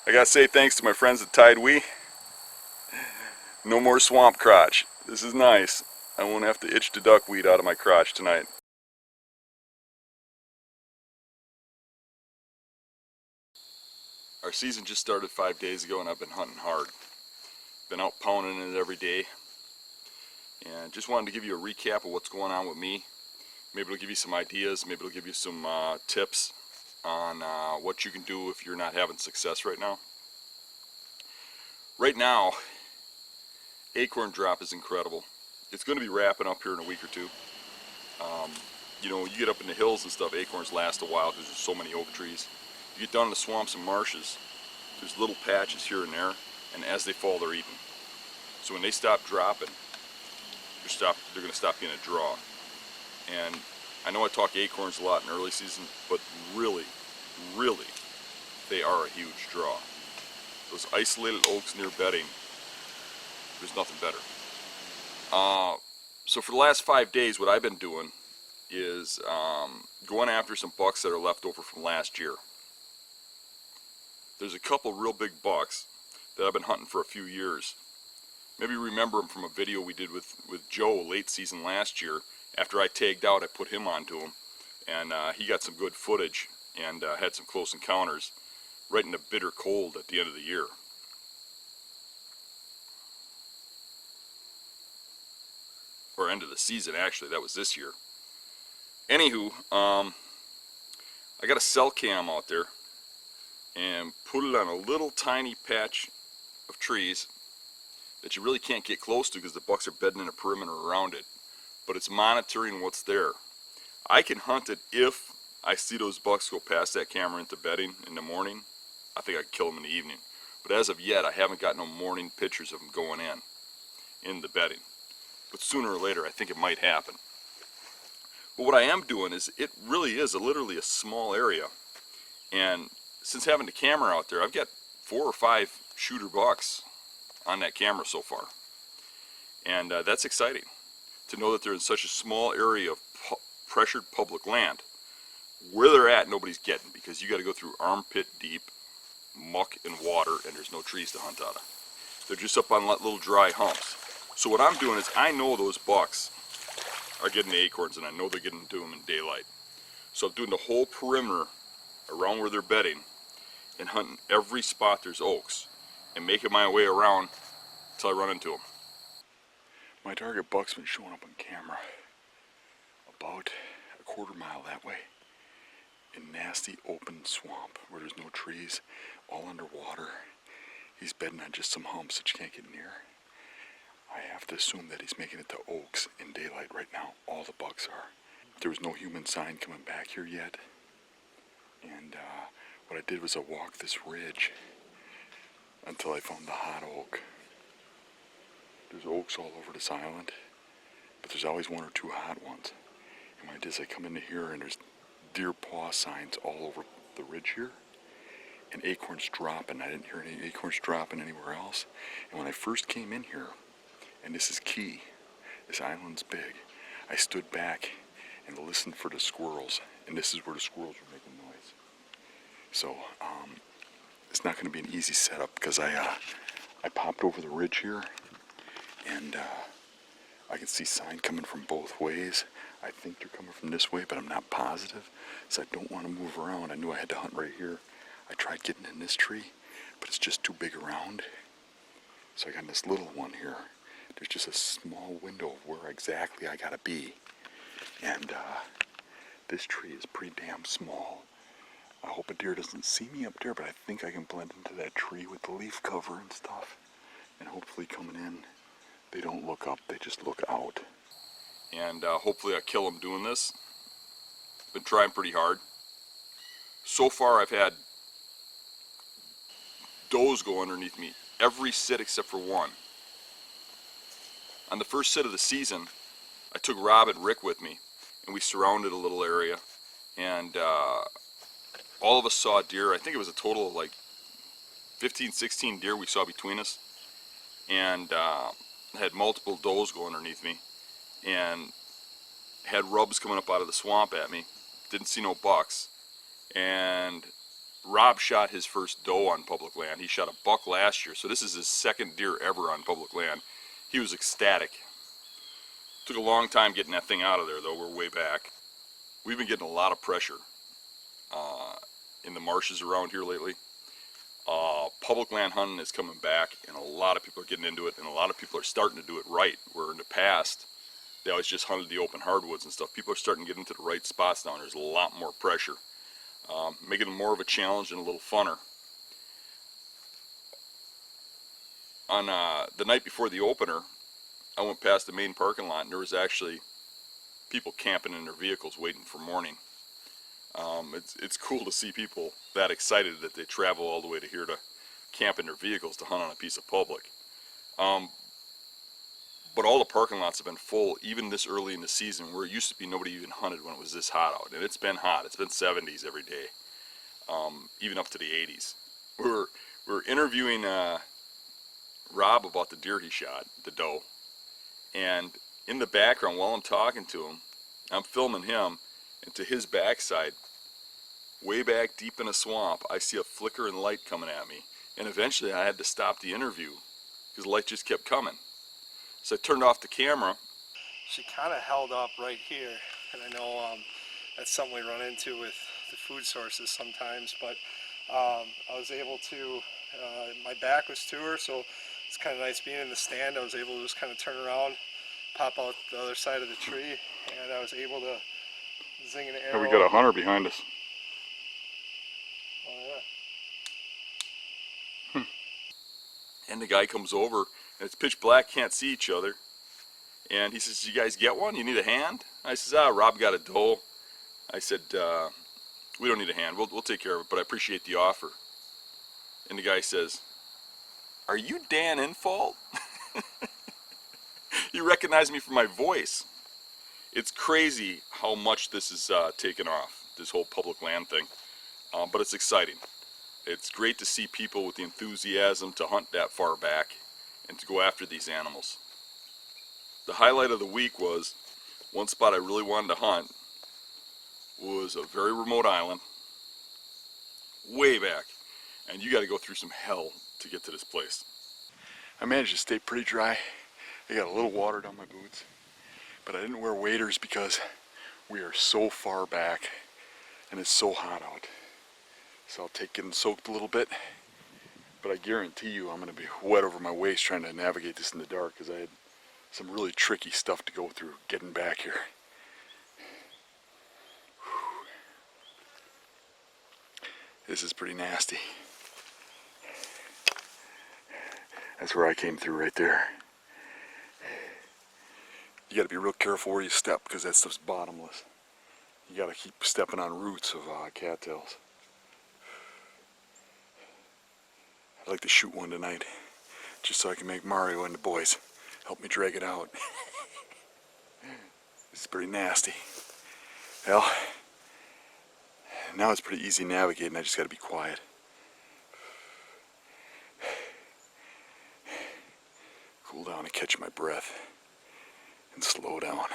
I gotta say thanks to my friends at Tide Wee. No more swamp crotch. This is nice. I won't have to itch to duckweed out of my crotch tonight. Our season just started 5 days ago and I've been hunting hard. Been out pounding it every day. And just wanted to give you a recap of what's going on with me. Maybe it'll give you some ideas, maybe it'll give you some tips on what you can do if you're not having success right now. Right now, acorn drop is incredible. It's going to be wrapping up here in a week or two. You know, you get up in the hills and stuff, acorns last a while because there's so many oak trees. You get down in the swamps and marshes, there's little patches here and there, and as they fall, they're eaten. So when they stop dropping, they're going to stop being a draw. And I know I talk acorns a lot in early season, but really, they are a huge draw. Those isolated oaks near bedding, there's nothing better. So for the last 5 days, what I've been doing is going after some bucks that are left over from last year. There's a couple real big bucks that I've been hunting for a few years. Maybe you remember them from a video we did with Joe late season last year. After I tagged out, I put him onto him, and he got some good footage and had some close encounters right in the bitter cold at the end of the year. Or end of the season, actually. That was this year. Anywho, I got a cell cam out there and put it on a little tiny patch of trees that you really can't get close to because the bucks are bedding in a perimeter around it. But it's monitoring what's there. I can hunt it if I see those bucks go past that camera into bedding in the morning. I think I can kill them in the evening. But as of yet, I haven't got no morning pictures of them going in the bedding. But sooner or later, I think it might happen. But what I am doing is, it really is literally a small area. And since having the camera out there, I've got 4 or 5 shooter bucks on that camera so far. And that's exciting to know that they're in such a small area of pressured public land. Where they're at, nobody's getting, because you got to go through armpit deep muck and water, and there's no trees to hunt out of. They're just up on little dry humps. So what I'm doing is, I know those bucks are getting the acorns, and I know they're getting to them in daylight. So I'm doing the whole perimeter around where they're bedding and hunting every spot there's oaks and making my way around until I run into them. My target buck's been showing up on camera about a quarter mile that way in nasty open swamp where there's no trees, all underwater. He's bedding on just some humps that you can't get near. I have to assume that he's making it to oaks in daylight right now. All the bucks are. There was no human sign coming back here yet. And what I did was I walked this ridge until I found the hot oak. There's oaks all over this island, but there's always 1 or 2 hot ones. And what I did is I come into here and there's deer paw signs all over the ridge here. And acorns dropping. I didn't hear any acorns dropping anywhere else. And when I first came in here, and this is key, this island's big, I stood back and listened for the squirrels. And this is where the squirrels were making noise. So it's not going to be an easy setup because I popped over the ridge here, and I can see sign coming from both ways. I think they're coming from this way, but I'm not positive, so I don't want to move around. I knew I had to hunt right here. I tried getting in this tree, but it's just too big around. So I got this little one here. There's just a small window of where exactly I gotta be. And this tree is pretty damn small. I hope a deer doesn't see me up there, but I think I can blend into that tree with the leaf cover and stuff. And hopefully coming in, they don't look up, they just look out. And hopefully I kill them doing this. Been trying pretty hard. So far I've had does go underneath me every sit except for one. On the first sit of the season, I took Rob and Rick with me, and we surrounded a little area, and all of us saw deer. I think it was a total of like 15, 16 deer we saw between us, and had multiple does go underneath me, and had rubs coming up out of the swamp at me. Didn't see no bucks, and Rob shot his first doe on public land. He shot a buck last year, so this is his second deer ever on public land. He was ecstatic. Took a long time getting that thing out of there, though. We're way back. We've been getting a lot of pressure in the marshes around here lately. Public land hunting is coming back, and a lot of people are getting into it, and a lot of people are starting to do it right, where in the past they always just hunted the open hardwoods and stuff. People are starting to get into the right spots now, and there's a lot more pressure, making it more of a challenge and a little funner. On the night before the opener, I went past the main parking lot, and there was actually people camping in their vehicles waiting for morning. It's cool to see people that excited that they travel all the way to here to camp in their vehicles to hunt on a piece of public. But all the parking lots have been full, even this early in the season, where it used to be nobody even hunted when it was this hot out. And it's been hot. It's been 70s every day, even up to the 80s. We're interviewing Rob about the deer he shot, the doe. And in the background, while I'm talking to him, I'm filming him, and to his backside, way back deep in a swamp, I see a flicker and light coming at me. And eventually I had to stop the interview because the light just kept coming. So I turned off the camera. She kind of held up right here, and I know that's something we run into with the food sources sometimes, but I was able to, my back was to her, so it's kind of nice being in the stand. I was able to just kind of turn around, pop out the other side of the tree, and I was able to zing an arrow. And we got a hunter behind us. Oh yeah. And the guy comes over, and it's pitch black, can't see each other. And he says, "Did you guys get one? You need a hand?" I says, Rob got a doe. I said, "We don't need a hand. We'll take care of it, but I appreciate the offer." And the guy says, "Are you Dan Infalt?" He recognized me from my voice. It's crazy how much this is taken off, this whole public land thing. But it's exciting. It's great to see people with the enthusiasm to hunt that far back and to go after these animals. The highlight of the week was, one spot I really wanted to hunt was a very remote island, way back, and you got to go through some hell to get to this place. I managed to stay pretty dry. I got a little water down my boots, but I didn't wear waders because we are so far back and it's so hot out. So I'll take getting soaked a little bit, but I guarantee you I'm going to be wet over my waist trying to navigate this in the dark because I had some really tricky stuff to go through getting back here. Whew. This is pretty nasty. That's where I came through right there. You got to be real careful where you step because that stuff's bottomless. You got to keep stepping on roots of cattails. I'd like to shoot one tonight just so I can make Mario and the boys help me drag it out. It's pretty nasty. Well, now it's pretty easy navigating. I just got to be quiet. Cool down and catch my breath and slow down.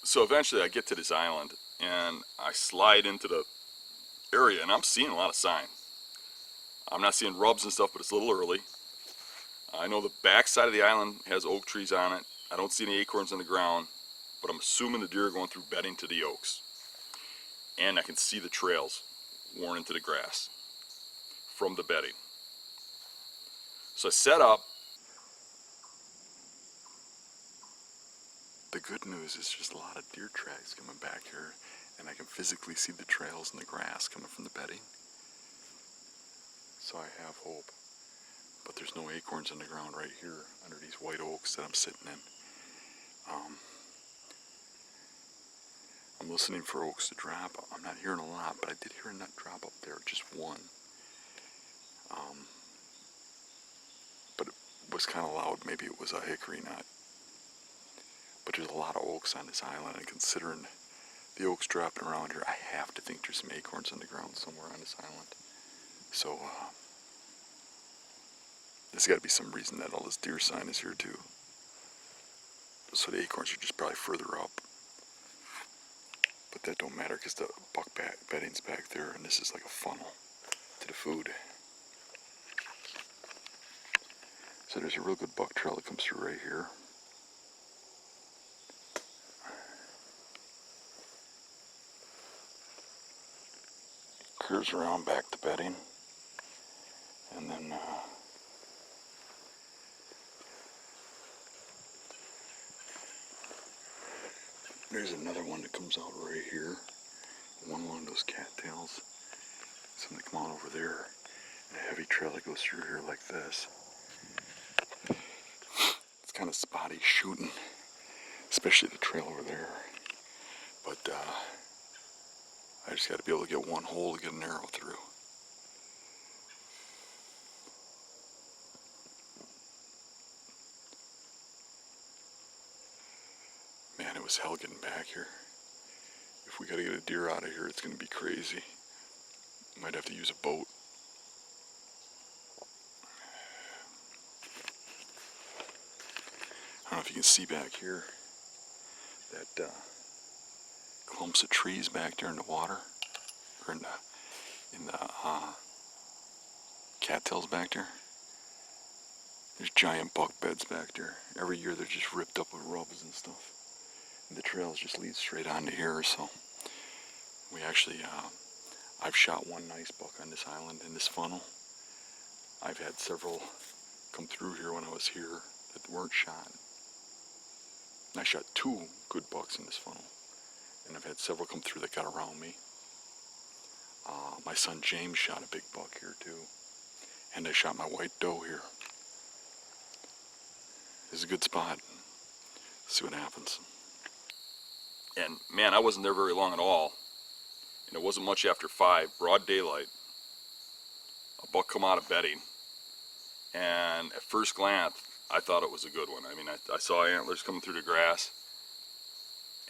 So eventually I get to this island and I slide into the area and I'm seeing a lot of sign. I'm not seeing rubs and stuff, but it's a little early. I know the back side of the island has oak trees on it. I don't see any acorns on the ground, but I'm assuming the deer are going through bedding to the oaks. And I can see the trails worn into the grass from the bedding. So I set up. The good news is there's a lot of deer tracks coming back here, and I can physically see the trails in the grass coming from the bedding. So I have hope. But there's no acorns on the ground right here under these white oaks that I'm sitting in. I'm listening for oaks to drop. I'm not hearing a lot, but I did hear a nut drop up there, just one. But it was kind of loud. Maybe it was a hickory nut. But there's a lot of oaks on this island, and considering the oaks dropping around here, I have to think there's some acorns on the ground somewhere on this island. So, there's got to be some reason that all this deer sign is here too. So the acorns are just probably further up. But that don't matter because the buck bedding's back there, and this is like a funnel to the food. So there's a real good buck trail that comes through right here. Curves around back to bedding, and then there's another one that comes out right here. One of those cattails. Some that come out over there. A heavy trail that goes through here like this. It's kind of spotty shooting, especially the trail over there. But I just got to be able to get one hole to get an arrow through. Man, it was hell getting back here. If we got to get a deer out of here, it's going to be crazy. Might have to use a boat. I don't know if you can see back here that clumps of trees back there in the water, or in the cattails back there. There's giant buck beds back there. Every year they're just ripped up with rubs and stuff. And the trails just lead straight onto here, so we actually, I've shot one nice buck on this island in this funnel. I've had several come through here when I was here that weren't shot. And I shot 2 good bucks in this funnel. And I've had several come through that got around me. My son James shot a big buck here too. And I shot my white doe here. This is a good spot. Let's see what happens. And man, I wasn't there very long at all. And it wasn't much after 5, broad daylight. A buck come out of bedding. And at first glance, I thought it was a good one. I mean, I saw antlers coming through the grass.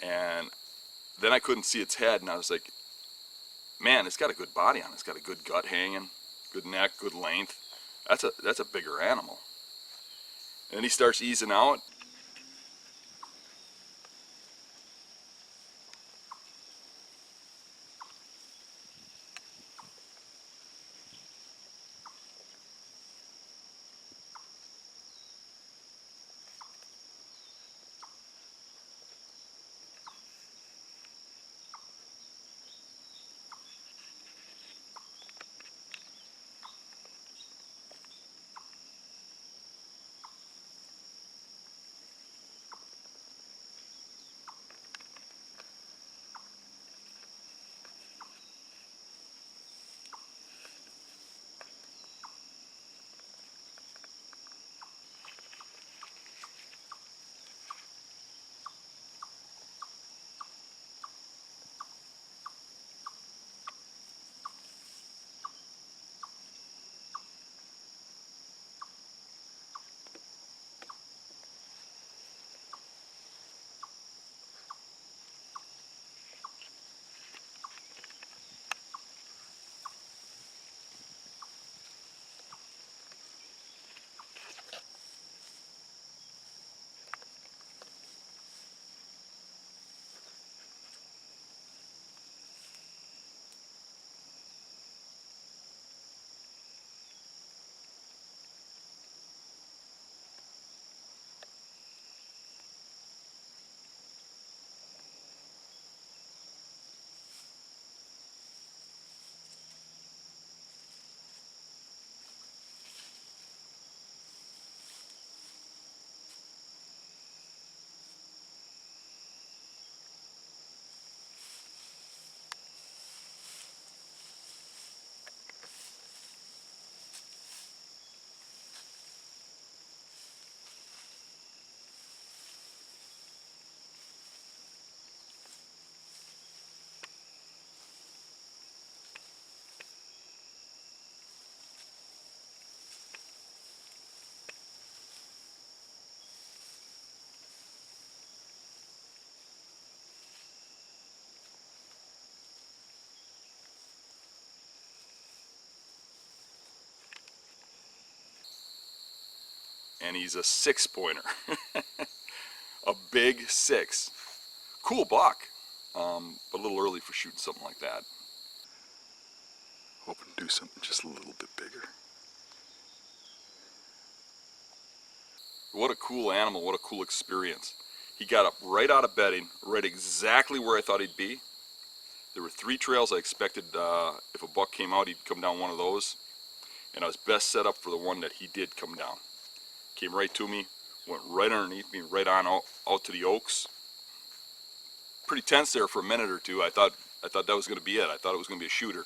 And then I couldn't see its head, and I was like, man, it's got a good body on it. It's got a good gut hanging, good neck, good length. That's a bigger animal. And then he starts easing out. And he's a 6-pointer. A big 6. Cool buck. but a little early for shooting something like that. Hoping to do something just a little bit bigger. What a cool animal, what a cool experience. He got up right out of bedding, right exactly where I thought he'd be. There were 3 trails I expected if a buck came out, he'd come down one of those. And I was best set up for the one that he did come down. Came right to me, went right underneath me, right on out to the oaks. Pretty tense there for a minute or two. I thought that was going to be it. I thought it was going to be a shooter.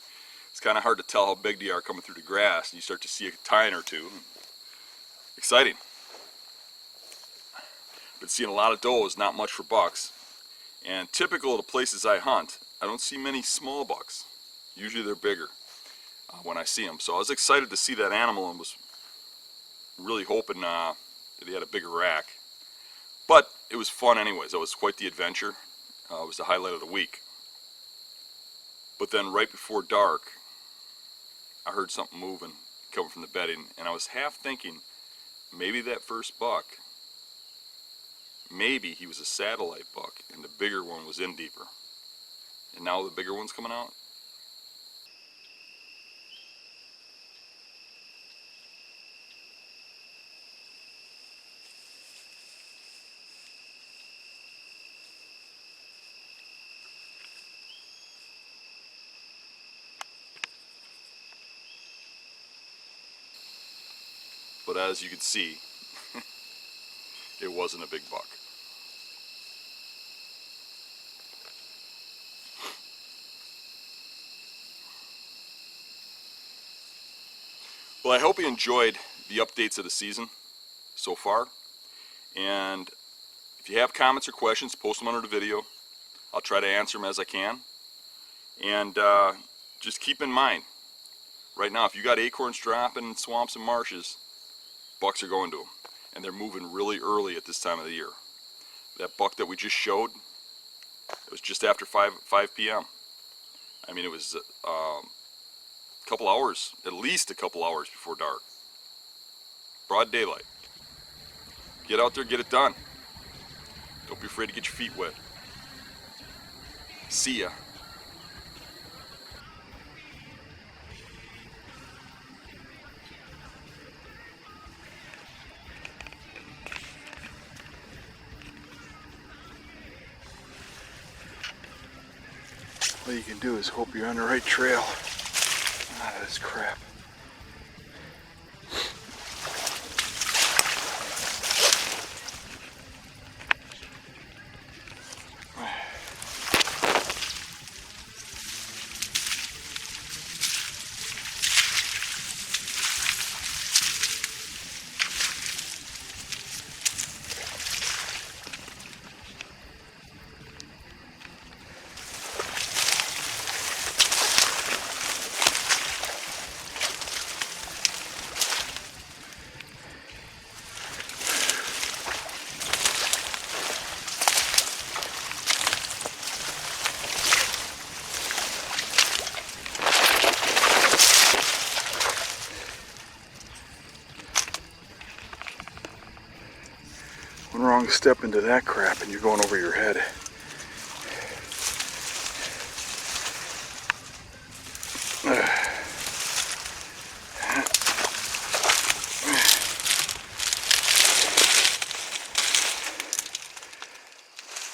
It's kind of hard to tell how big they are coming through the grass, and you start to see a tine or two. Exciting. Been seeing a lot of does, not much for bucks. And typical of the places I hunt, I don't see many small bucks. Usually they're bigger when I see them. So I was excited to see that animal and was really hoping that he had a bigger rack. But it was fun anyways. It was quite the adventure. It was the highlight of the week. But then right before dark, I heard something moving coming from the bedding, and I was half thinking maybe that first buck, maybe he was a satellite buck and the bigger one was in deeper. And now the bigger one's coming out. But as you can see, it wasn't a big buck. Well, I hope you enjoyed the updates of the season so far. And if you have comments or questions, post them under the video. I'll try to answer them as I can. And just keep in mind, right now, if you got acorns dropping in swamps and marshes, bucks are going to them. And they're moving really early at this time of the year. That buck that we just showed, it was just after 5 p.m. I mean, it was a couple hours, at least a couple hours before dark. Broad daylight. Get out there, get it done. Don't be afraid to get your feet wet. See ya. All you can do is hope you're on the right trail. Ah, that is crap. One wrong step into that crap and you're going over your head.